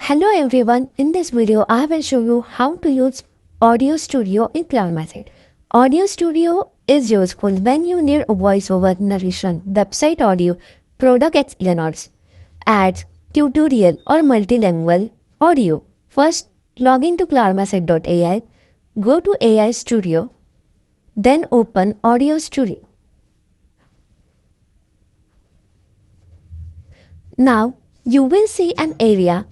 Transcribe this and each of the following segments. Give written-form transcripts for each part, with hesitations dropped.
Hello everyone, in this video I will show you how to use Audio Studio in CloudMySite. Audio Studio is useful when you need a voiceover narration, website audio, product explainers, ads, tutorial or multilingual audio. First, log into CloudMySite.ai, go to AI Studio, then open Audio Studio. Now, you will see an area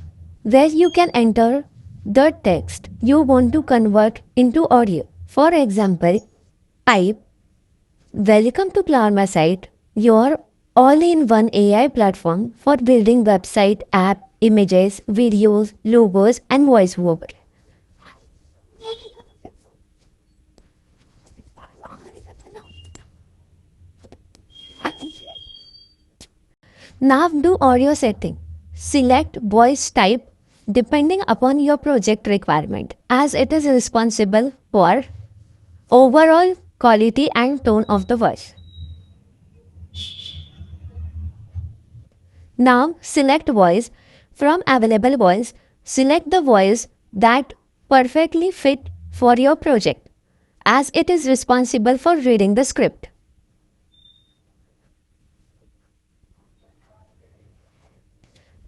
where you can enter the text you want to convert into audio. For example, type "Welcome to CloudMySite, your all-in-one AI platform for building website, app, images, videos, logos, and voiceover." Now do audio setting. Select voice type depending upon your project requirement, as it is responsible for overall quality and tone of the voice. Now select voice. From available voice, select the voice that perfectly fit for your project, as it is responsible for reading the script.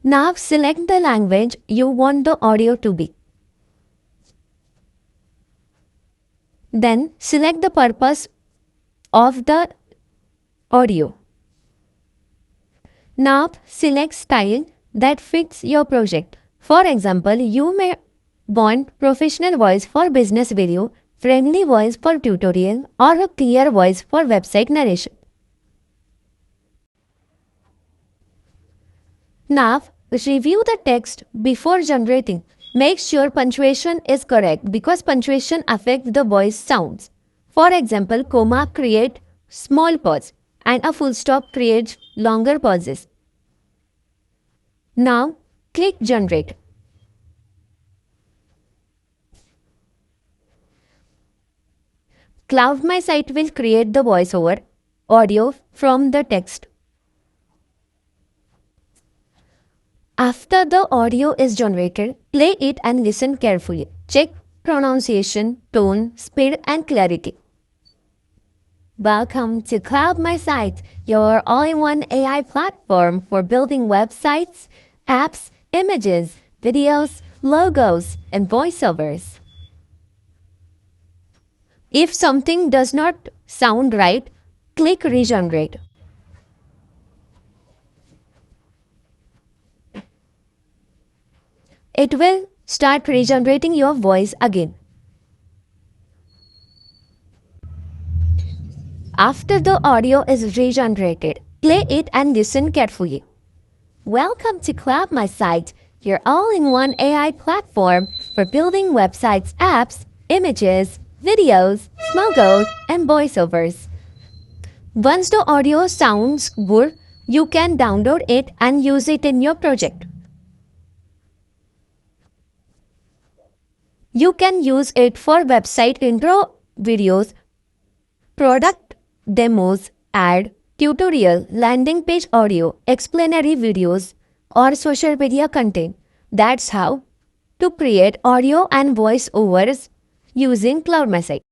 Now select the language you want the audio to be. Then select the purpose of the audio. Now select style that fits your project. For example, you may want professional voice for business video, friendly voice for tutorial, or a clear voice for website narration. Now, review the text before generating. Make sure punctuation is correct because punctuation affects the voice sounds. For example, comma create small pause and a full stop creates longer pauses. Now, click Generate. CloudMySite will create the voiceover audio from the text. After the audio is generated, play it and listen carefully. Check pronunciation, tone, speed, and clarity. Welcome to CloudMySite, your all-in-one AI platform for building websites, apps, images, videos, logos, and voiceovers. If something does not sound right, click Regenerate. It will start regenerating your voice again. After the audio is regenerated, play it and listen carefully. Welcome to CloudMySite, your all-in-one AI platform for building websites, apps, images, videos, logos, and voiceovers. Once the audio sounds good, you can download it and use it in your project. You can use it for website intro videos, product demos, ad, tutorial, landing page audio, explanatory videos, or social media content. That's how to create audio and voice overs using CloudMySite.